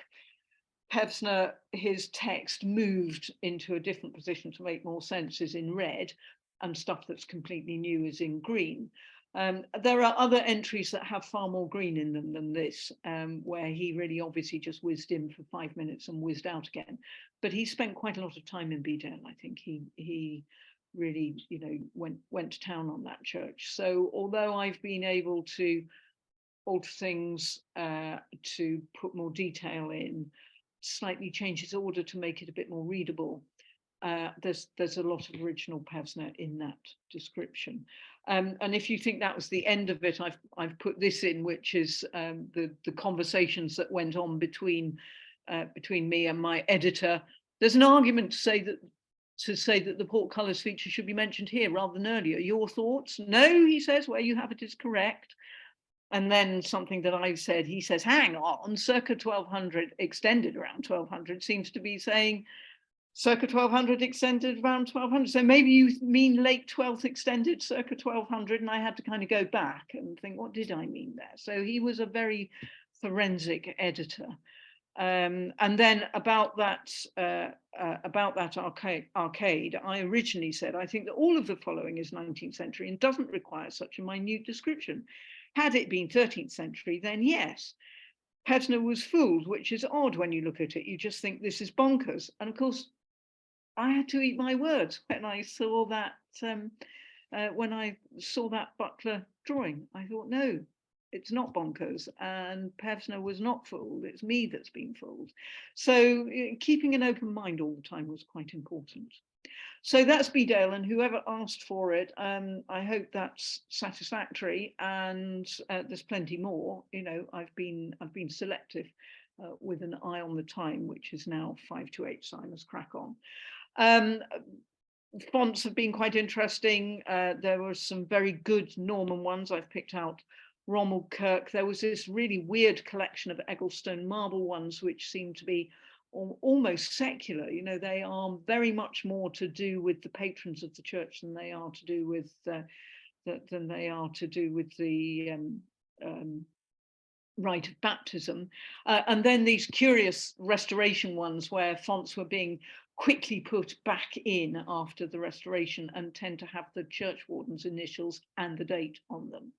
Pevsner, his text moved into a different position to make more sense, is in red, and stuff that's completely new is in green. There are other entries that have far more green in them than this, where he really obviously just whizzed in for 5 minutes and whizzed out again. But he spent quite a lot of time in Bedale. I think he really, went to town on that church. So although I've been able to alter things to put more detail in, slightly change his order to make it a bit more readable, there's a lot of original Pevsner in that description. And if you think that was the end of it, I've put this in, which is the conversations that went on between me and my editor. There's an argument to say that the portcullis feature should be mentioned here rather than earlier. Your thoughts? No, he says, where you have it is correct. And then something that I've said, he says, hang on, circa 1200, extended around 1200, seems to be saying circa 1200, extended around 1200. So maybe you mean late 12th, extended circa 1200. And I had to kind of go back and think, what did I mean there? So he was a very forensic editor. And then about that arcade, I originally said, I think that all of the following is 19th century and doesn't require such a minute description. Had it been 13th century, then yes. Pevsner was fooled, which is odd when you look at it. You just think this is bonkers. And of course, I had to eat my words when I saw that Butler drawing. I thought, no, it's not bonkers. And Pevsner was not fooled. It's me that's been fooled. So keeping an open mind all the time was quite important. So that's Bedale, and whoever asked for it, I hope that's satisfactory. And there's plenty more. I've been selective with an eye on the time, which is now 5 to 8. So I must crack on. Fonts have been quite interesting. There were some very good Norman ones. I've picked out Rommel Kirk. There was this really weird collection of Egglestone marble ones, which seemed to be almost secular. They are very much more to do with the patrons of the church than they are to do with the rite of baptism. And then these curious restoration ones where fonts were being quickly put back in after the restoration and tend to have the churchwarden's initials and the date on them.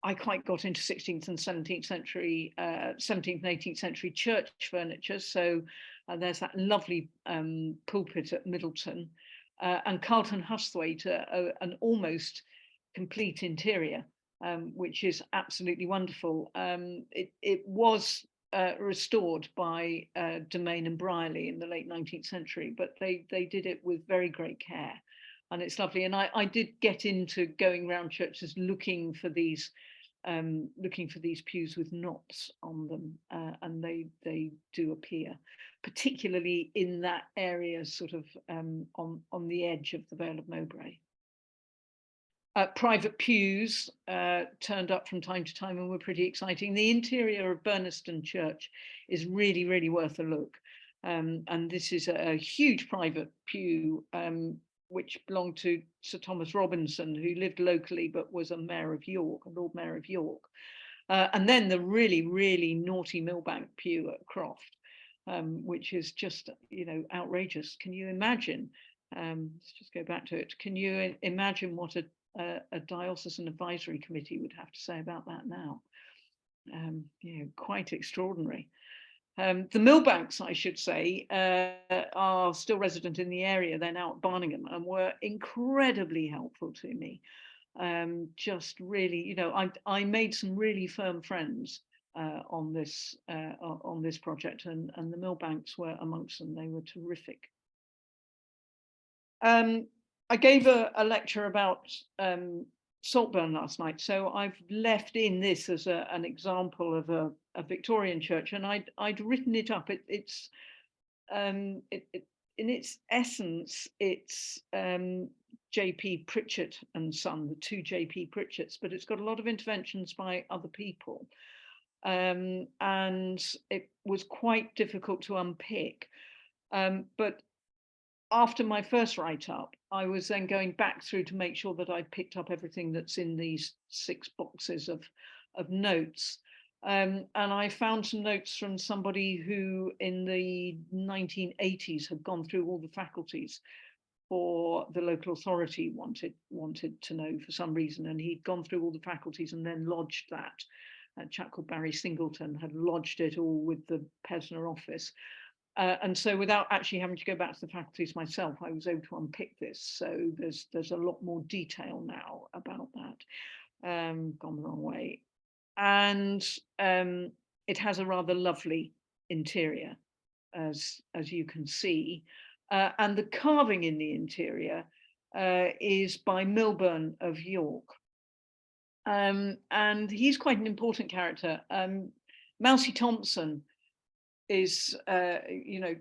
I quite got into 16th and 17th century, 17th and 18th century church furniture. So there's that lovely pulpit at Middleton, and Carlton Husthwaite, an almost complete interior, which is absolutely wonderful. It was restored by Domain and Brierley in the late 19th century, but they did it with very great care. And it's lovely. And I did get into going around churches looking for these pews with knots on them, and they do appear, particularly in that area, sort of on the edge of the Vale of Mowbray. Private pews turned up from time to time and were pretty exciting. The interior of Burniston Church is really, really worth a look. And this is a huge private pew, which belonged to Sir Thomas Robinson, who lived locally but was a mayor of York, a Lord Mayor of York. And then the really, really naughty Millbank pew at Croft, which is just, outrageous. Can you imagine? Let's just go back to it. Can you imagine what a diocesan advisory committee would have to say about that now? Quite extraordinary. The Millbanks, I should say, are still resident in the area. They're now at Barningham and were incredibly helpful to me. Just really, I made some really firm friends on this project, and the Millbanks were amongst them. They were terrific. I gave a lecture about Saltburn last night, so I've left in this as an example of a Victorian church, and I'd written it up. It's in its essence, it's J.P. Pritchett and Son, the two J.P. Pritchetts, but it's got a lot of interventions by other people, and it was quite difficult to unpick. But after my first write-up, I was then going back through to make sure that I picked up everything that's in these 6 boxes of notes. And I found some notes from somebody who in the 1980s had gone through all the faculties for the local authority wanted to know for some reason, and he'd gone through all the faculties and then lodged that. A chap called Barry Singleton had lodged it all with the Pevsner office. And so without actually having to go back to the faculties myself, I was able to unpick this. So there's a lot more detail now about that. Gone the wrong way. And it has a rather lovely interior, as you can see. And the carving in the interior is by Milburn of York. And he's quite an important character. Mousy Thompson is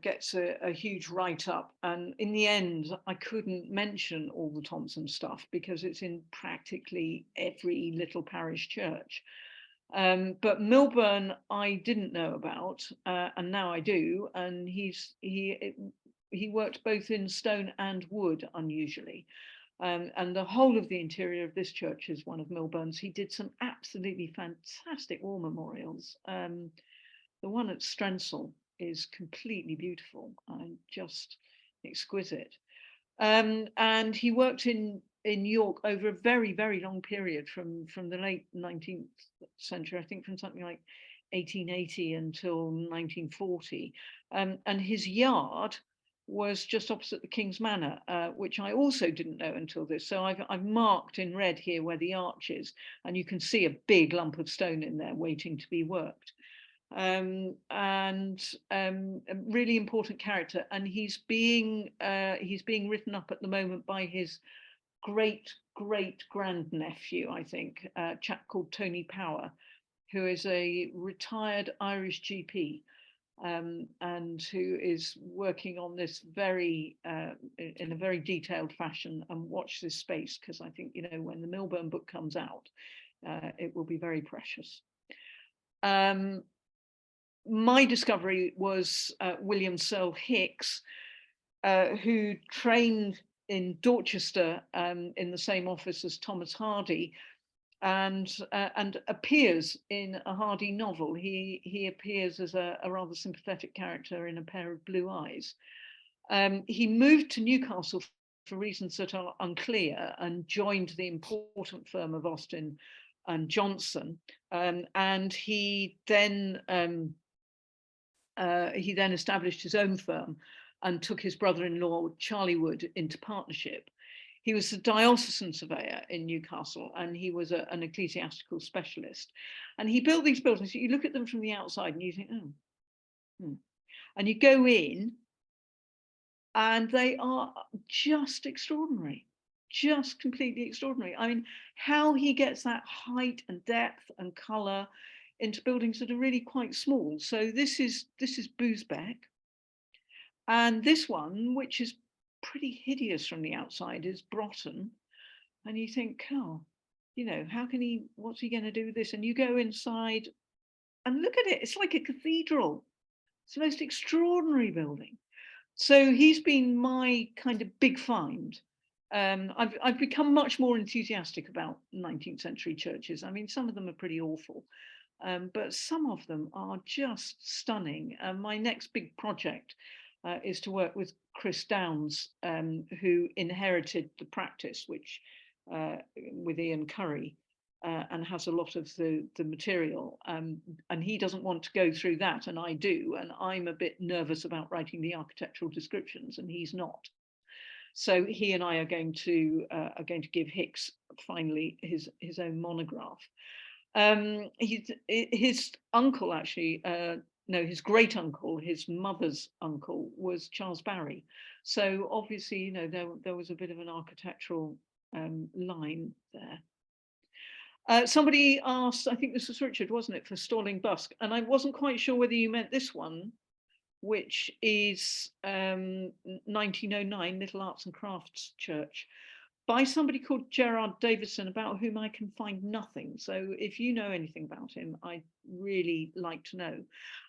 gets a huge write-up, and in the end I couldn't mention all the Thompson stuff because it's in practically every little parish church, but Milburn I didn't know about, and now I do, and he worked both in stone and wood unusually, and the whole of the interior of this church is one of Milburn's. He did some absolutely fantastic war memorials. The one at Strensall is completely beautiful and just exquisite. And he worked in York over a very, very long period from the late 19th century, I think from something like 1880 until 1940. And his yard was just opposite the King's Manor, which I also didn't know until this. So I've marked in red here where the arch is, and you can see a big lump of stone in there waiting to be worked. And a really important character, and he's being written up at the moment by his great grandnephew, I think, a chap called Tony Power, who is a retired Irish GP, and who is working on this in a very detailed fashion. And watch this space, because I think when the Milburn book comes out, it will be very precious. My discovery was William Searle Hicks, who trained in Dorchester in the same office as Thomas Hardy, and appears in a Hardy novel. He appears as a rather sympathetic character in A Pair of Blue Eyes. He moved to Newcastle for reasons that are unclear and joined the important firm of Austin and Johnson, and he then established his own firm and took his brother-in-law Charlie Wood into partnership. He was a diocesan surveyor in Newcastle, and he was an ecclesiastical specialist. And he built these buildings. You look at them from the outside and you think, oh, and you go in, and they are just extraordinary, just completely extraordinary. I mean, how he gets that height and depth and colour into buildings that are really quite small. So this is Boosbeck, and this one, which is pretty hideous from the outside, is Broughton. And you think, oh, you know, how can he, what's he going to do with this? And you go inside and look at it, it's like a cathedral. It's the most extraordinary building. So he's been my kind of big find. I've become much more enthusiastic about 19th century churches. I mean, some of them are pretty awful, but some of them are just stunning. My next big project is to work with Chris Downs, who inherited the practice, which with Ian Curry, and has a lot of the material, and he doesn't want to go through that, and I do, and I'm a bit nervous about writing the architectural descriptions, and he's not. So he and I are going to give Hicks finally his own monograph. His uncle actually, no, his great uncle, his mother's uncle, was Charles Barry. So obviously, you know, there was a bit of an architectural line there. Somebody asked, I think this was Richard, wasn't it, for Stalling Busk, and I wasn't quite sure whether you meant this one, which is 1909 Little Arts and Crafts Church, by somebody called Gerard Davison, about whom I can find nothing. So if you know anything about him, I'd really like to know.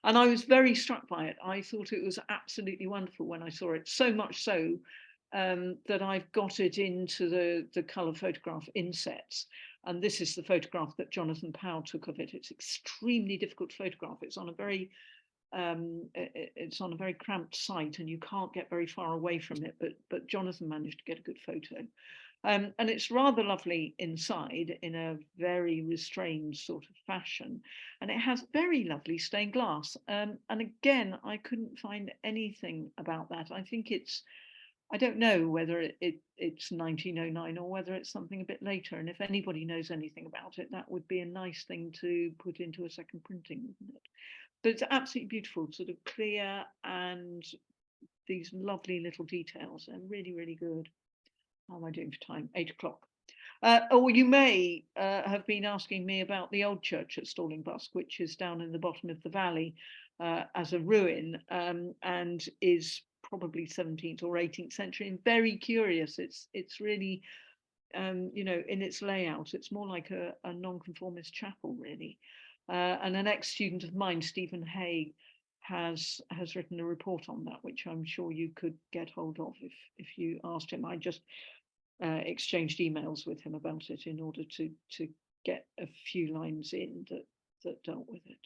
And I was very struck by it. I thought it was absolutely wonderful when I saw it, so much so that I've got it into the colour photograph insets. And this is the photograph that Jonathan Powell took of it. It's extremely difficult to photograph. It's on a very cramped site, and you can't get very far away from it, but Jonathan managed to get a good photo. And it's rather lovely inside in a very restrained sort of fashion, and it has very lovely stained glass, and again I couldn't find anything about that. I think I don't know whether it's 1909 or whether it's something a bit later, and if anybody knows anything about it, that would be a nice thing to put into a second printing, wouldn't it? But it's absolutely beautiful, sort of clear, and these lovely little details. They're really, really good. How am I doing for time? 8 o'clock. Or you may have been asking me about the old church at Stalling Busk, which is down in the bottom of the valley as a ruin, and is probably 17th or 18th century, and very curious. It's really, you know, in its layout, it's more like a nonconformist chapel, really. And an ex-student of mine, Stephen Hay, has written a report on that, which I'm sure you could get hold of if you asked him. I just exchanged emails with him about it in order to get a few lines in that dealt with it.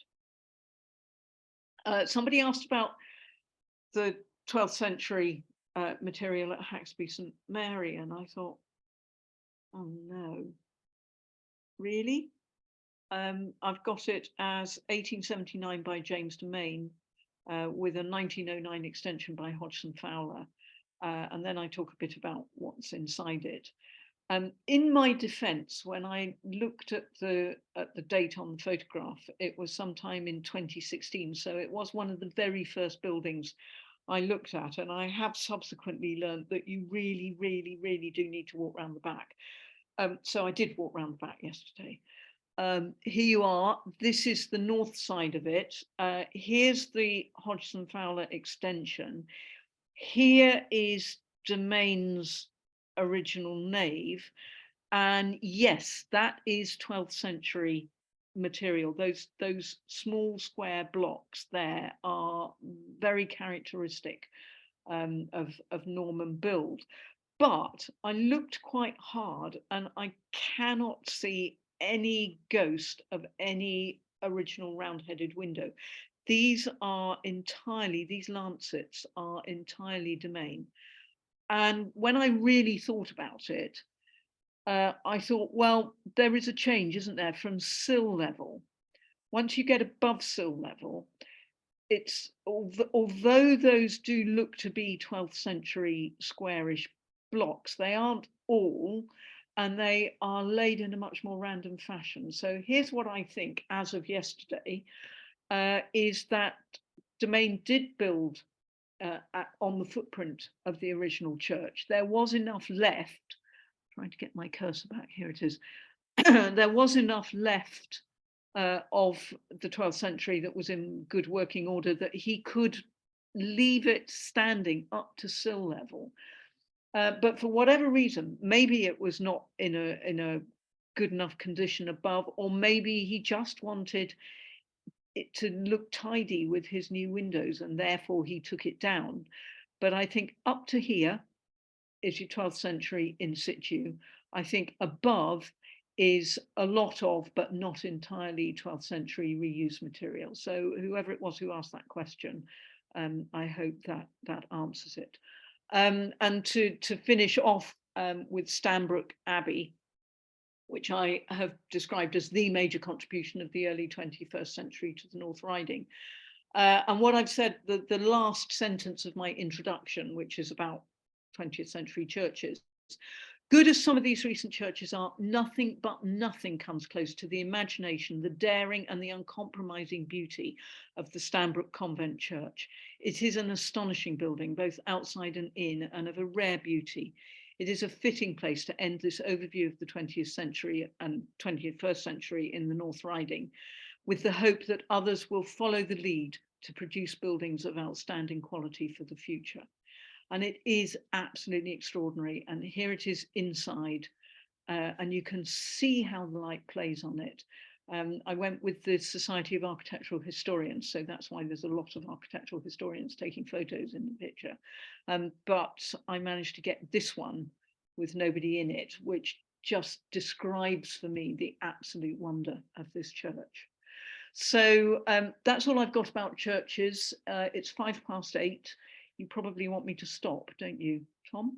Somebody asked about the 12th century material at Haxby St Mary, and I thought, oh no, really? I've got it as 1879 by James de Main, with a 1909 extension by Hodgson Fowler, and then I talk a bit about what's inside it. In my defence, when I looked at the date on the photograph, it was sometime in 2016, so it was one of the very first buildings I looked at, and I have subsequently learned that you really, really, really do need to walk around the back. So I did walk around the back yesterday. Here you are. This is the north side of it. Here's the Hodgson Fowler extension. Here is de Main's original nave, and yes, that is 12th century material. Those small square blocks there are very characteristic of Norman build. But I looked quite hard, and I cannot see any ghost of any original round-headed window. These lancets are entirely de Main. And when I really thought about it, I thought, well, there is a change, isn't there, from sill level. Once you get above sill level, it's, although those do look to be 12th century squarish blocks, they aren't all, and they are laid in a much more random fashion. So here's what I think as of yesterday, is that Domain did build on the footprint of the original church. There was enough left, trying to get my cursor back, here it is. There was enough left of the 12th century that was in good working order that he could leave it standing up to sill level. But for whatever reason, maybe it was not in a good enough condition above, or maybe he just wanted it to look tidy with his new windows and therefore he took it down. But I think up to here is your 12th century in situ. I think above is a lot of, but not entirely 12th century reused material. So whoever it was who asked that question, I hope that answers it. And to finish off with Stanbrook Abbey, which I have described as the major contribution of the early 21st century to the North Riding. And what I've said, the last sentence of my introduction, which is about 20th century churches, good as some of these recent churches are, nothing comes close to the imagination, the daring and the uncompromising beauty of the Stanbrook Convent Church. It is an astonishing building, both outside and in, and of a rare beauty. It is a fitting place to end this overview of the 20th century and 21st century in the North Riding, with the hope that others will follow the lead to produce buildings of outstanding quality for the future. And it is absolutely extraordinary. And here it is inside, and you can see how the light plays on it. I went with the Society of Architectural Historians, so that's why there's a lot of architectural historians taking photos in the picture. But I managed to get this one with nobody in it, which just describes for me the absolute wonder of this church. So that's all I've got about churches. It's 8:05. You probably want me to stop, don't you, Tom?